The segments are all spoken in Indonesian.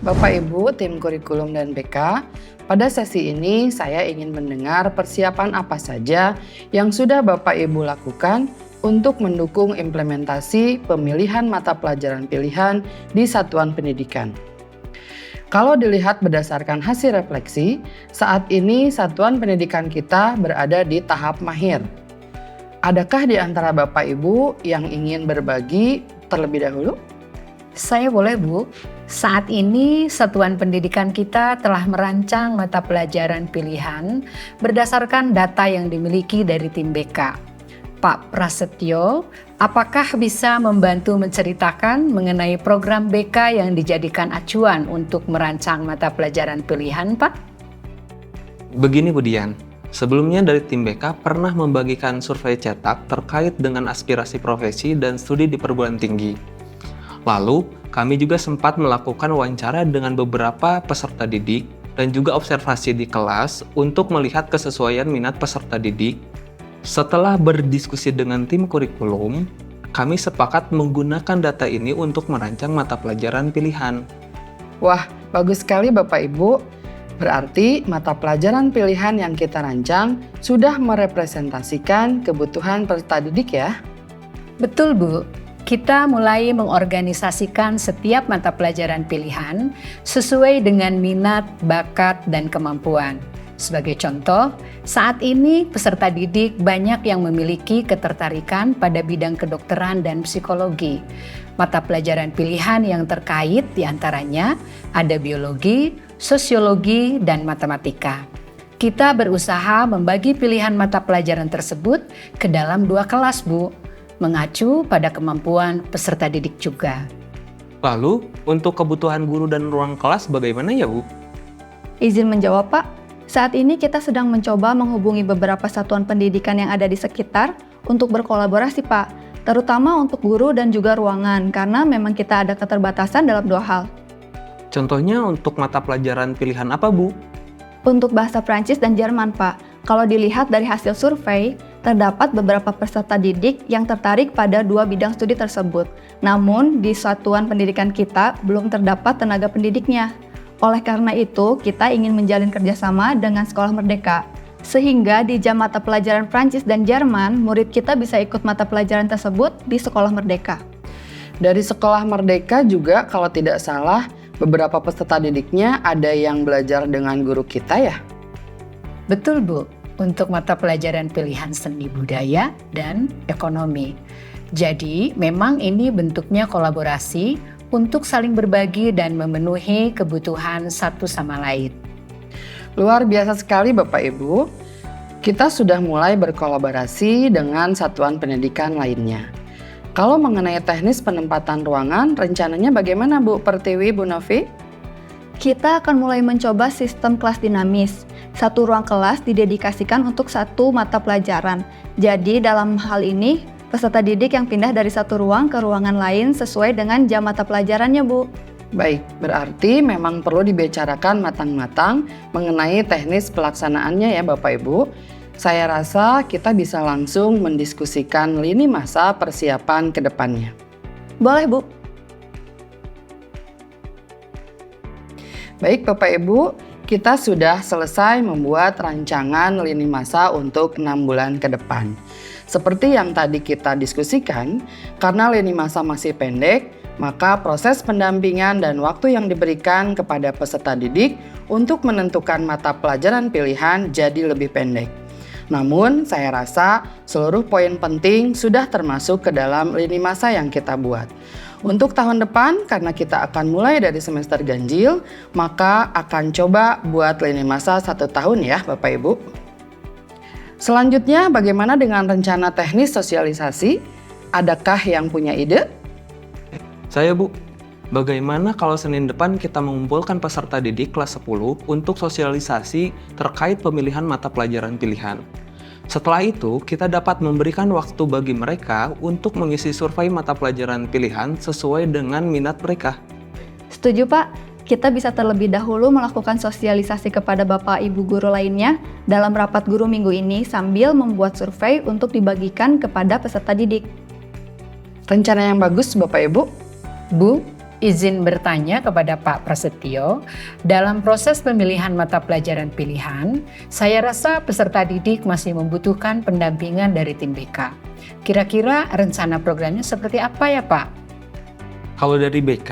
Bapak Ibu tim kurikulum dan BK, pada sesi ini saya ingin mendengar persiapan apa saja yang sudah Bapak Ibu lakukan untuk mendukung implementasi pemilihan mata pelajaran pilihan di satuan pendidikan. Kalau dilihat berdasarkan hasil refleksi, saat ini satuan pendidikan kita berada di tahap mahir. Adakah di antara Bapak Ibu yang ingin berbagi terlebih dahulu? Saya boleh, Bu. Saat ini satuan pendidikan kita telah merancang mata pelajaran pilihan berdasarkan data yang dimiliki dari tim BK. Pak Prasetyo, apakah bisa membantu menceritakan mengenai program BK yang dijadikan acuan untuk merancang mata pelajaran pilihan, Pak? Begini Bu Dian, sebelumnya dari tim BK pernah membagikan survei cetak terkait dengan aspirasi profesi dan studi di perguruan tinggi. Lalu, kami juga sempat melakukan wawancara dengan beberapa peserta didik dan juga observasi di kelas untuk melihat kesesuaian minat peserta didik. Setelah berdiskusi dengan tim kurikulum, kami sepakat menggunakan data ini untuk merancang mata pelajaran pilihan. Wah, bagus sekali Bapak Ibu. Berarti mata pelajaran pilihan yang kita rancang sudah merepresentasikan kebutuhan peserta didik ya? Betul, Bu. Kita mulai mengorganisasikan setiap mata pelajaran pilihan sesuai dengan minat, bakat, dan kemampuan. Sebagai contoh, saat ini peserta didik banyak yang memiliki ketertarikan pada bidang kedokteran dan psikologi. Mata pelajaran pilihan yang terkait diantaranya ada biologi, sosiologi, dan matematika. Kita berusaha membagi pilihan mata pelajaran tersebut ke dalam 2 kelas, Bu, mengacu pada kemampuan peserta didik juga. Lalu, untuk kebutuhan guru dan ruang kelas bagaimana ya Bu? Izin menjawab Pak, saat ini kita sedang mencoba menghubungi beberapa satuan pendidikan yang ada di sekitar untuk berkolaborasi Pak, terutama untuk guru dan juga ruangan karena memang kita ada keterbatasan dalam 2 hal. Contohnya untuk mata pelajaran pilihan apa Bu? Untuk bahasa Prancis dan Jerman Pak, kalau dilihat dari hasil survei, terdapat beberapa peserta didik yang tertarik pada 2 bidang studi tersebut. Namun, di satuan pendidikan kita belum terdapat tenaga pendidiknya. Oleh karena itu, kita ingin menjalin kerjasama dengan Sekolah Merdeka. Sehingga di jam mata pelajaran Prancis dan Jerman, murid kita bisa ikut mata pelajaran tersebut di Sekolah Merdeka. Dari Sekolah Merdeka juga kalau tidak salah, beberapa peserta didiknya ada yang belajar dengan guru kita ya? Betul, Bu. Untuk mata pelajaran pilihan seni budaya dan ekonomi. Jadi, memang ini bentuknya kolaborasi untuk saling berbagi dan memenuhi kebutuhan satu sama lain. Luar biasa sekali Bapak Ibu. Kita sudah mulai berkolaborasi dengan satuan pendidikan lainnya. Kalau mengenai teknis penempatan ruangan, rencananya bagaimana Bu Pertiwi, Bu Novi? Kita akan mulai mencoba sistem kelas dinamis. Satu ruang kelas didedikasikan untuk satu mata pelajaran. Jadi dalam hal ini, peserta didik yang pindah dari satu ruang ke ruangan lain sesuai dengan jam mata pelajarannya, Bu. Baik, berarti memang perlu dibicarakan matang-matang mengenai teknis pelaksanaannya ya Bapak Ibu. Saya rasa kita bisa langsung mendiskusikan lini masa persiapan ke depannya. Boleh, Bu. Baik Bapak Ibu, kita sudah selesai membuat rancangan lini masa untuk 6 bulan ke depan. Seperti yang tadi kita diskusikan, karena lini masa masih pendek, maka proses pendampingan dan waktu yang diberikan kepada peserta didik untuk menentukan mata pelajaran pilihan jadi lebih pendek. Namun, saya rasa seluruh poin penting sudah termasuk ke dalam lini masa yang kita buat. Untuk tahun depan, karena kita akan mulai dari semester ganjil, maka akan coba buat lini masa 1 tahun ya Bapak Ibu. Selanjutnya, bagaimana dengan rencana teknis sosialisasi? Adakah yang punya ide? Saya Bu, bagaimana kalau Senin depan kita mengumpulkan peserta didik kelas 10 untuk sosialisasi terkait pemilihan mata pelajaran pilihan? Setelah itu, kita dapat memberikan waktu bagi mereka untuk mengisi survei mata pelajaran pilihan sesuai dengan minat mereka. Setuju, Pak. Kita bisa terlebih dahulu melakukan sosialisasi kepada Bapak Ibu guru lainnya dalam rapat guru minggu ini sambil membuat survei untuk dibagikan kepada peserta didik. Rencana yang bagus Bapak Ibu. Bu, izin bertanya kepada Pak Prasetyo, dalam proses pemilihan mata pelajaran pilihan, saya rasa peserta didik masih membutuhkan pendampingan dari tim BK. Kira-kira rencana programnya seperti apa ya Pak? Kalau dari BK,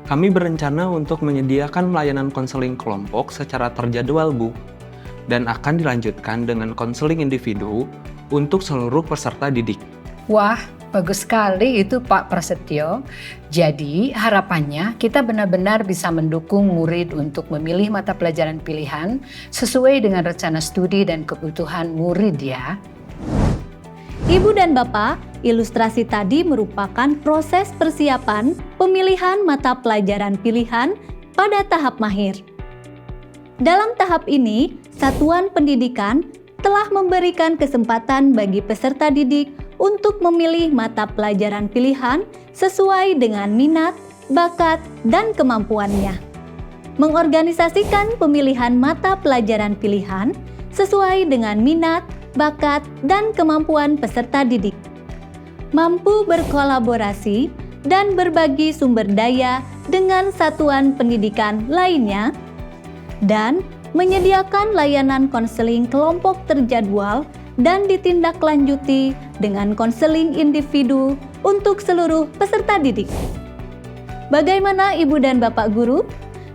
kami berencana untuk menyediakan pelayanan konseling kelompok secara terjadwal, Bu. Dan akan dilanjutkan dengan konseling individu untuk seluruh peserta didik. Wah, bagus sekali itu Pak Prasetyo. Jadi harapannya kita benar-benar bisa mendukung murid untuk memilih mata pelajaran pilihan sesuai dengan rencana studi dan kebutuhan murid ya. Ibu dan Bapak, ilustrasi tadi merupakan proses persiapan pemilihan mata pelajaran pilihan pada tahap mahir. Dalam tahap ini, satuan pendidikan telah memberikan kesempatan bagi peserta didik untuk memilih mata pelajaran pilihan sesuai dengan minat, bakat, dan kemampuannya. Mengorganisasikan pemilihan mata pelajaran pilihan sesuai dengan minat, bakat, dan kemampuan peserta didik. Mampu berkolaborasi dan berbagi sumber daya dengan satuan pendidikan lainnya, dan menyediakan layanan konseling kelompok terjadwal dan ditindaklanjuti dengan konseling individu untuk seluruh peserta didik. Bagaimana Ibu dan Bapak Guru?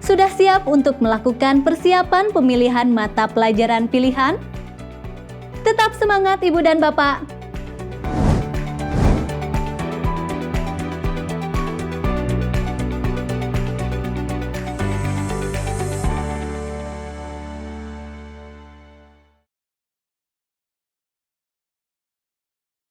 Sudah siap untuk melakukan persiapan pemilihan mata pelajaran pilihan? Tetap semangat Ibu dan Bapak!